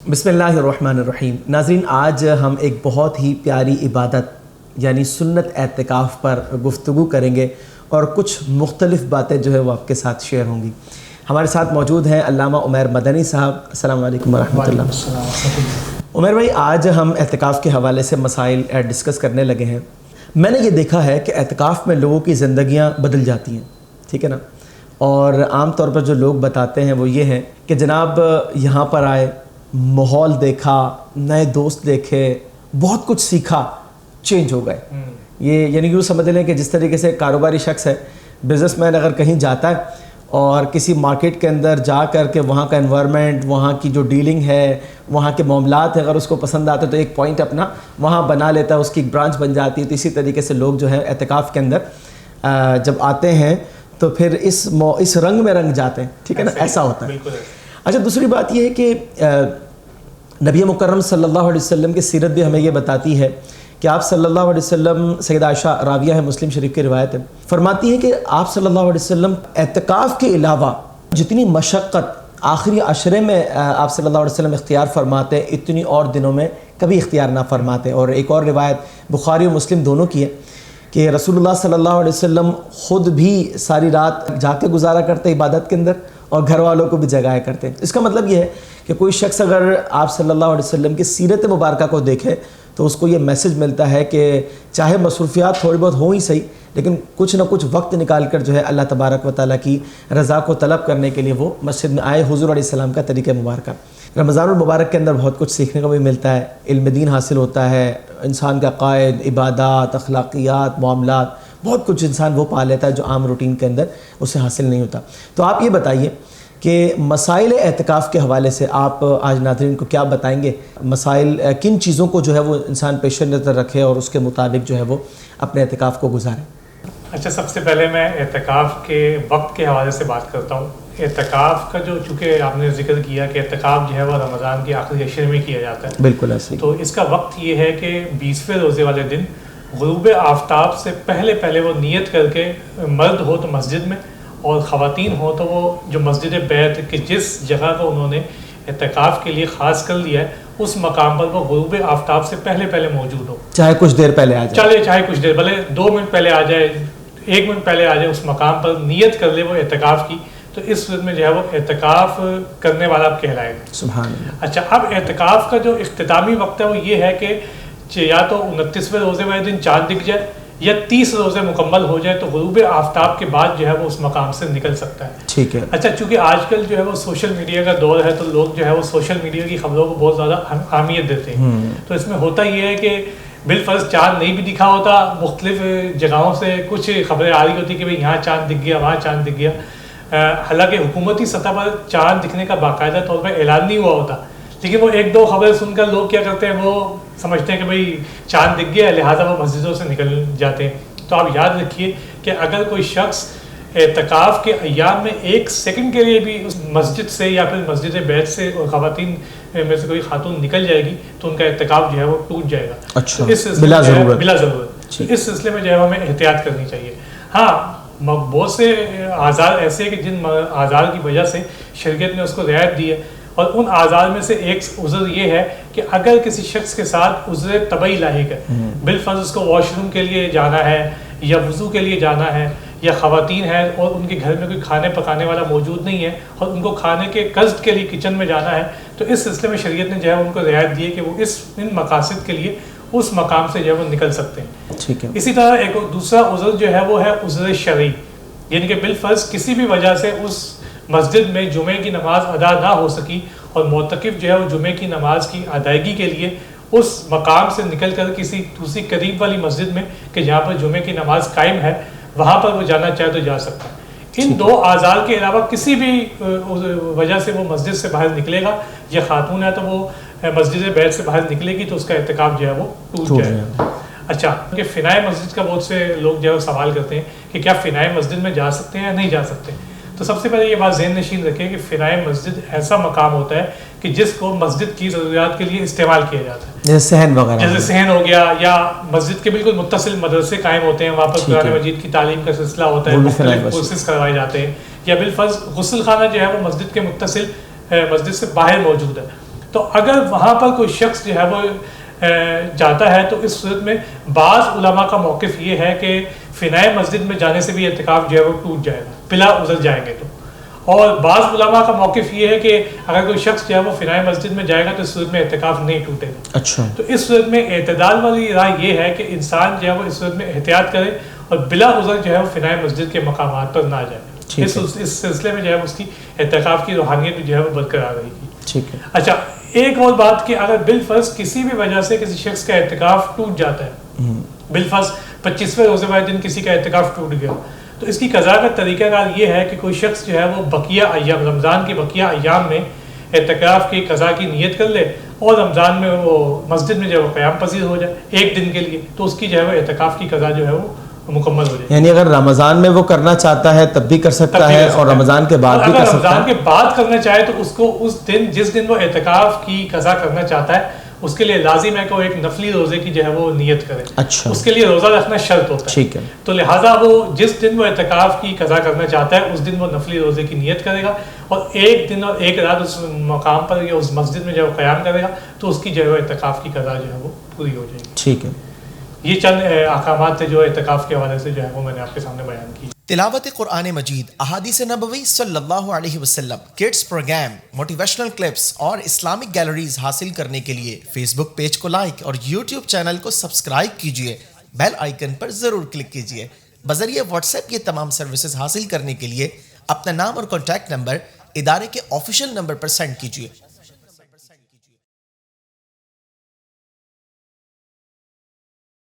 بسم اللہ الرحمن الرحیم۔ ناظرین، آج ہم ایک بہت ہی پیاری عبادت یعنی سنت اعتکاف پر گفتگو کریں گے اور کچھ مختلف باتیں جو ہے وہ آپ کے ساتھ شیئر ہوں گی۔ ہمارے ساتھ موجود ہیں علامہ عمیر مدنی صاحب۔ السلام علیکم ورحمۃ اللہ۔ عمیر بھائی، آج ہم اعتکاف کے حوالے سے مسائل ڈسکس کرنے لگے ہیں۔ میں نے یہ دیکھا ہے کہ اعتکاف میں لوگوں کی زندگیاں بدل جاتی ہیں، ٹھیک ہے نا، اور عام طور پر جو لوگ بتاتے ہیں وہ یہ ہیں کہ جناب یہاں پر آئے، ماحول دیکھا، نئے دوست دیکھے، بہت کچھ سیکھا، چینج ہو گئے۔ یہ یعنی یوں سمجھ لیں کہ جس طریقے سے کاروباری شخص ہے، بزنس مین اگر کہیں جاتا ہے اور کسی مارکیٹ کے اندر جا کر کے وہاں کا انوائرمنٹ، وہاں کی جو ڈیلنگ ہے، وہاں کے معاملات اگر اس کو پسند آتے تو ایک پوائنٹ اپنا وہاں بنا لیتا ہے، اس کی ایک برانچ بن جاتی ہے۔ تو اسی طریقے سے لوگ جو ہے اعتکاف کے اندر جب آتے ہیں تو پھر اس رنگ میں رنگ جاتے ہیں، ٹھیک ہے نا، ایسا ہوتا ہے۔ اچھا، دوسری بات یہ ہے کہ نبی مکرم صلی اللہ علیہ وسلم کی سیرت بھی ہمیں یہ بتاتی ہے کہ آپ صلی اللہ علیہ وسلم، سیدہ عائشہ راویہ ہے، مسلم شریف کی روایت ہے، فرماتی ہیں کہ آپ صلی اللہ علیہ وسلم اعتکاف کے علاوہ جتنی مشقت آخری عشرے میں آپ صلی اللہ علیہ وسلم اختیار فرماتے اتنی اور دنوں میں کبھی اختیار نہ فرماتے۔ اور ایک اور روایت بخاری و مسلم دونوں کی ہے کہ رسول اللہ صلی اللہ علیہ وسلم خود بھی ساری رات جا کے گزارا کرتے عبادت کے اندر اور گھر والوں کو بھی جگایا کرتے۔ اس کا مطلب یہ ہے کہ کوئی شخص اگر آپ صلی اللہ علیہ وسلم کی سیرت مبارکہ کو دیکھے تو اس کو یہ میسج ملتا ہے کہ چاہے مصروفیات تھوڑی بہت ہوں ہی صحیح، لیکن کچھ نہ کچھ وقت نکال کر جو ہے اللہ تبارک و تعالیٰ کی رضا کو طلب کرنے کے لیے وہ مسجد میں آئے۔ حضور علیہ السلام کا طریقہ مبارکہ رمضان المبارک کے اندر بہت کچھ سیکھنے کو بھی ملتا ہے، علم دین حاصل ہوتا ہے، انسان کا قائد، عبادات، اخلاقیات، معاملات، بہت کچھ انسان وہ پا لیتا ہے جو عام روٹین کے اندر اسے حاصل نہیں ہوتا۔ تو آپ یہ بتائیے کہ مسائل اعتکاف کے حوالے سے آپ آج ناظرین کو کیا بتائیں گے؟ مسائل کن چیزوں کو جو ہے وہ انسان پیش نظر رکھے اور اس کے مطابق جو ہے وہ اپنے اعتکاف کو گزارے؟ اچھا، سب سے پہلے میں اعتکاف کے وقت کے حوالے سے بات کرتا ہوں۔ اعتکاف کا جو چونکہ آپ نے ذکر کیا کہ اعتکاف جو ہے وہ رمضان کے آخری عشرے میں کیا جاتا ہے، بالکل ایسے ہی۔ تو اس کا وقت یہ ہے کہ 20ویں روزے والے دن غروب آفتاب سے پہلے وہ نیت کر کے، مرد ہو تو مسجد میں اور خواتین ہو تو وہ جو مسجد بیت کہ جس جگہ کو انہوں نے اعتکاف کے لیے خاص کر لیا ہے اس مقام پر وہ غروب آفتاب سے پہلے موجود ہو، چاہے کچھ دیر پہلے آ جائے، چاہے کچھ دیر، بھلے 2 منٹ پہلے آ جائے، 1 منٹ پہلے آ جائے، اس مقام پر نیت کر لے وہ اعتکاف کی، تو اس صورت میں جو ہے وہ اعتکاف کرنے والا کہلائے گا۔ سبحان اللہ۔ اچھا، اب اعتکاف کا جو اختتامی وقت ہے وہ یہ ہے کہ یا تو 29ویں روزے والے دن چاند دکھ جائے یا 30 روزے مکمل ہو جائے تو غروب آفتاب کے بعد جو ہے وہ اس مقام سے نکل سکتا ہے، ٹھیک ہے۔ اچھا، چونکہ آج کل جو ہے وہ سوشل میڈیا کا دور ہے تو لوگ جو ہے وہ سوشل میڈیا کی خبروں کو بہت زیادہ اہمیت دیتے ہیں، تو اس میں ہوتا یہ ہے کہ بالفرض چاند نہیں بھی دکھا ہوتا، مختلف جگہوں سے کچھ خبریں آ رہی ہوتی کہ بھئی یہاں چاند دکھ گیا، وہاں چاند دکھ گیا، حالانکہ حکومتی سطح پر چاند دکھنے کا باقاعدہ طور پر اعلان نہیں ہوا ہوتا، لیکن وہ 1-2 خبریں سن کر لوگ کیا کرتے ہیں، وہ سمجھتے ہیں کہ بھئی چاند دکھ گیا، لہٰذا وہ مسجدوں سے نکل جاتے ہیں۔ تو آپ یاد رکھیے کہ اگر کوئی شخص اعتکاف کے ایام میں 1 سیکنڈ کے لیے بھی اس مسجد سے یا پھر مسجد بیت سے خواتین میں سے کوئی خاتون نکل جائے گی تو ان کا اعتکاف جو ہے وہ ٹوٹ جائے گا۔ اچھا، بلا ضرورت۔ اس سلسلے میں جو ہے ہمیں احتیاط کرنی چاہیے۔ ہاں، بہت سے آزار ایسے ہیں کہ جن آزار کی وجہ سے شریعت نے اس کو رعایت دی ہے، اور ان آزار میں سے ایک عذر یہ ہے کہ اگر کسی شخص کے ساتھ عذر طبعی لاحق ہے، بالفرض اس کو واش روم کے لیے جانا ہے یا وضو کے لیے جانا ہے، یا خواتین ہیں اور ان کے گھر میں کوئی کھانے پکانے والا موجود نہیں ہے اور ان کو کھانے کے قصد کے لیے کچن میں جانا ہے، تو اس سلسلے میں شریعت نے جو ہے ان کو رعایت دی ہے کہ وہ ان مقاصد کے لیے اس مقام سے جو ہے وہ نکل سکتے ہیں۔ ٹھیک ہے۔ اسی طرح ایک دوسرا عذر جو ہے وہ ہے عذر شرعی، یعنی کہ بالفرض کسی بھی وجہ سے اس مسجد میں جمعے کی نماز ادا نہ ہو سکی اور معتکف جو ہے وہ جمعے کی نماز کی ادائیگی کے لیے اس مقام سے نکل کر کسی دوسری قریب والی مسجد میں کہ جہاں پر جمعے کی نماز قائم ہے وہاں پر وہ جانا چاہے تو جا سکتا ہے۔ ان 2 آزار کے علاوہ کسی بھی وجہ سے وہ مسجد سے باہر نکلے گا، یا خاتون ہے تو وہ مسجد بیت سے باہر نکلے گی تو اس کا اعتکاف جو ہے وہ ٹوٹ جائے گا۔ اچھا، کہ فنائے مسجد کا بہت سے لوگ جو ہے سوال کرتے ہیں کہ کیا فنائے مسجد میں جا سکتے ہیں یا نہیں جا سکتے، تو سب سے پہلے یہ بات ذہن نشین رکھیں کہ فنائے مسجد ایسا مقام ہوتا ہے کہ جس کو مسجد کی ضروریات کے لیے استعمال کیا جاتا ہے، جیسے صحن وغیرہ، جیسے صحن ہو گیا، یا مسجد کے بالکل متصل مدرسے قائم ہوتے ہیں، وہاں پر قرآن مجید کی تعلیم کا سلسلہ ہوتا ہے، مختلف کورسز کروائے جاتے ہیں، یا بالفرض غسل خانہ جو ہے وہ مسجد کے متصل مسجد سے باہر موجود ہے، تو اگر وہاں پر کوئی شخص جو ہے وہ جاتا ہے تو اس صورت میں بعض علماء کا موقف یہ ہے کہ فنائے مسجد میں جانے سے بھی اعتکاف جو ہے وہ ٹوٹ جائے گا بلا عذر جائیں گے تو. اور بعض علماء کا موقف یہ ہے کہ اگر کوئی شخص جو ہے وہ فنائے مسجد میں جائے گا تو اس صورت میں اعتکاف نہیں ٹوٹے گا. اچھا. تو اس صورت میں اعتدال والی رائے یہ ہے کہ انسان جو ہے وہ اس صورت میں احتیاط کرے اور بلا عذر جو ہے وہ فنائے مسجد کے مقامات پر نہ جائے. اس سلسلے میں جو ہے اس کی اعتکاف کی روحانیت جو ہے وہ برقرار رہے گی. ٹھیک ہے. اچھا ایک اور بات کہ اگر بالفرض کسی بھی وجہ سے کسی شخص کا اعتکاف ٹوٹ جاتا ہے, بالفرض 25ویں روزے والے دن کسی کا اعتکاف ٹوٹ گیا, تو اس کی قضا کا طریقہ کار یہ ہے کہ کوئی شخص جو ہے وہ بقیہ ایام رمضان کے بقیہ ایام میں اعتکاف کی قضا کی نیت کر لے اور رمضان میں وہ مسجد میں جو ہے وہ قیام پذیر ہو جائے ایک دن کے لیے, تو اس کی جو ہے وہ اعتکاف کی قضا جو ہے وہ مکمل ہو جائے. یعنی اگر رمضان میں وہ کرنا چاہتا ہے تب بھی کر سکتا ہے اور رمضان کے بعد بھی کر سکتا ہے. رمضان کے بعد کرنا چاہے تو اس کو اس دن جس دن وہ اعتکاف کی قضا کرنا چاہتا ہے اس کے لیے لازم ہے کہ وہ ایک نفلی روزے کی جو ہے وہ نیت کرے. اچھا. اس کے لیے روزہ رکھنا شرط ہوتا ہے. ٹھیک ہے. تو لہٰذا وہ جس دن وہ اعتکاف کی قضا کرنا چاہتا ہے اس دن وہ نفلی روزے کی نیت کرے گا اور ایک دن اور ایک رات اس مقام پر یا اس مسجد میں جو ہے قیام کرے گا تو اس کی جو ہے اعتکاف کی قضا جو ہے وہ پوری ہو جائے گی. ٹھیک ہے. یہ چند احکامات تھے جو اعتکاف کے حوالے سے جو ہے وہ میں نے آپ کے سامنے بیان کی. تلاوت قرآن مجید، احادیث نبوی صلی اللہ علیہ وسلم، کڈز پروگرام، موٹیویشنل کلپس اور اسلامک گیلریز حاصل کرنے کے لیے فیس بک پیج کو لائک اور یوٹیوب چینل کو سبسکرائب کیجیے. بیل آئیکن پر ضرور کلک کیجیے. بذریعہ واٹس ایپ یہ تمام سروسز حاصل کرنے کے لیے اپنا نام اور کانٹیکٹ نمبر ادارے کے آفیشیل نمبر پر سینڈ کیجیے.